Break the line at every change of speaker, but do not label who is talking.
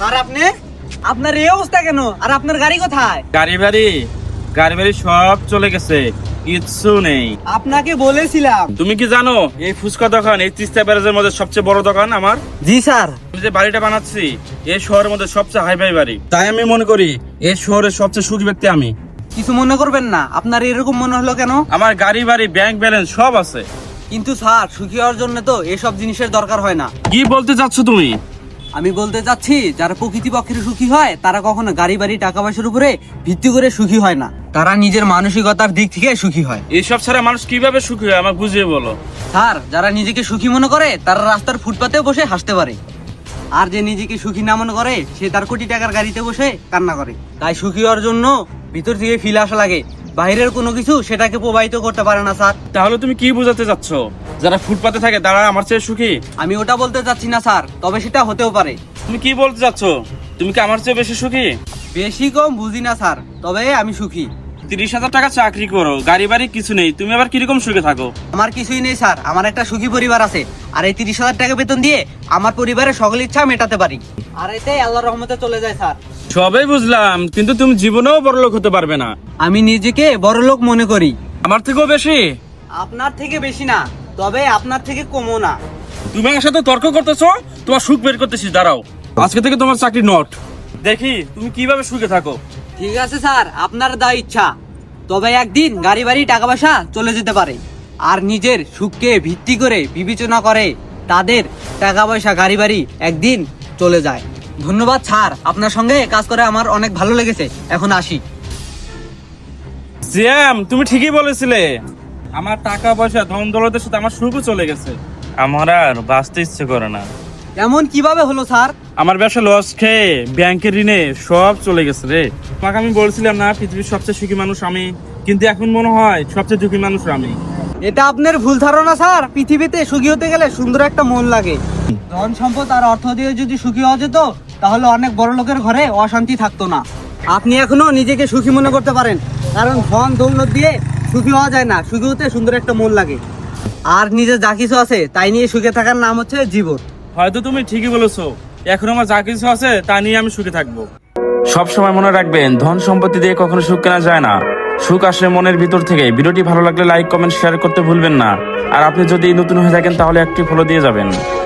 আর আপনি আপনার এই অবস্থা কেন? আর আপনার গাড়ি কোথায়?
গাড়ি বাড়ি সব চলে গেছে, কিচ্ছু নেই।
আপনাকে বলেছিলাম।
তুমি কি জানো এই ফুচকা দোকান এই তিস্তা ব্যারেজের মধ্যে সবচেয়ে বড় দোকান আমার।
জি স্যার।
আমি যে বাড়িটা বানাচ্ছি এই শহরের মধ্যে সবচেয়ে হাই ফাই বাড়ি, তাই আমি মনে করি এই শহরের সবচেয়ে সুখী ব্যক্তি আমি।
কিছু মনে করবেন না, আপনার এরকম মনে হলো কেন?
আমার গাড়ি বাড়ি ব্যাংক ব্যালেন্স সব আছে।
কিন্তু স্যার, সুখী হওয়ার জন্য তো এসব জিনিসের দরকার হয় না।
কি বলতে চাচ্ছ তুমি?
আমি বলতে চাচ্ছি, যারা প্রকৃতি পক্ষের সুখী হয় তারা কখনো গাড়ি বাড়ি টাকা পয়সার উপরে ভিত্তি করে সুখী হয় না, তারা নিজের মানসিকতার দিক থেকে সুখী হয়।
এইসব ছাড়া মানুষ কিভাবে সুখী হয় আমাকে বুঝিয়ে বলো।
স্যার, যারা নিজেকে সুখী মনে করে তারা রাস্তার ফুটপাতেও বসে হাসতে পারে, আর যে নিজেকে সুখী না মনে করে সে তার কোটি টাকার গাড়িতে বসে কান্না করে। তাই সুখী হওয়ার জন্য ভিতর থেকে ফিল আসা লাগে, বাইরের কোনো কিছু সেটাকে প্রভাবিত করতে পারে না স্যার।
তাহলে তুমি কি বোঝাতে চাচ্ছ? যারা ফুটপাতে থাকে তারা আমার চেয়ে সুখী?
আমি ওটা বলতে চাচ্ছি না স্যার, তবে সেটা হতেও পারে।
তুমি কি বলতে চাচ্ছ? তুমি কি আমার চেয়ে বেশি সুখী?
বেশি কম বুঝি না স্যার, তবে আমি সুখী।
30,000 টাকা চাকরি করো, গাড়ি বাড়ি কিছু নেই, তুমি আবার কিরকম সুখে থাকো?
আমার কিছুই নেই স্যার, আমার একটা সুখী পরিবার আছে, আর এই 30,000 টাকা বেতন দিয়ে আমার পরিবারের সকল ইচ্ছা মেটাতে পারি, আর এতে আল্লাহর রহমতে চলে যায় স্যার।
সবাই বুঝলাম, কিন্তু তুমি জীবনেও বড়লোক হতে পারবে না।
আমি নিজেকে বড়লোক মনে করি।
আমার থেকেও বেশি?
আপনার থেকে বেশি না, তবে আপনার থেকে কমও না।
তুমি আমার সাথে তর্ক করতেছো, তোমার সুখ বের করতেছি, দাঁড়াও। আজকে থেকে তোমার চাকরি নট, দেখি তুমি কিভাবে সুখে থাকো।
ঠিক আছে স্যার, আপনার দা ইচ্ছা, তবে একদিন গাড়ি বাড়ি টাকা পয়সা চলে যেতে পারে, আর নিজের সুখকে ভিত্তি করে বিবেচনা করে তাদের টাকা পয়সা গাড়ি বাড়ি একদিন চলে যায়। ধন্যবাদ স্যার, আপনার সঙ্গে কাজ করে আমার অনেক ভালো লেগেছে, এখন আসি।
সিয়াম, তুমি ঠিকই বলেছিলে, আমার টাকা পয়সা ধন দৌলতের সাথে আমার সুখও চলে গেছে, আমার আর বাঁচতে ইচ্ছে করে না।
এমন কিভাবে হলো স্যার?
আমার ব্যবসা লস খেয়ে ব্যাংকের ঋণে সব চলে গেছে রে। তোমাকে আমি বলছিলাম না পৃথিবীর সবচেয়ে সুখী মানুষ আমি, কিন্তু এখন মনে হয় সবচেয়ে দুঃখী মানুষ আমি।
এটা আপনার ভুল ধারণা স্যার। পৃথিবীতে সুখী হতে গেলে সুন্দর একটা মন লাগে। ধন সম্পদ আর অর্থ দিয়ে যদি সুখী হওয়া যেত, তাহলে অনেক বড় লোকের ঘরে অশান্তি থাকতো না। আপনি এখনো নিজেকে সুখী মনে করতে পারেন, কারণ ধন দৌলত দিয়ে সুখী হওয়া যায় না, সুখী হতে সুন্দর একটা মন লাগে। আর নিজের যা কিছু আছে তাই নিয়ে সুখে থাকার নাম হচ্ছে জীবন।
হয়তো তুমি ঠিকই বলেছো, এখন আমার যা কিছু আছে তা নিয়ে আমি সুখে থাকবো। সব সময় মনে রাখবেন, ধন সম্পত্তি দিয়ে কখনো সুখ কেনা যায় না, সুখ আসে মনের ভিতর থেকে। ভিডিওটি ভালো লাগলে লাইক কমেন্ট শেয়ার করতে ভুলবেন না, আর আপনি যদি নতুন হয়ে থাকেন তাহলে একটি ফলো দিয়ে যাবেন।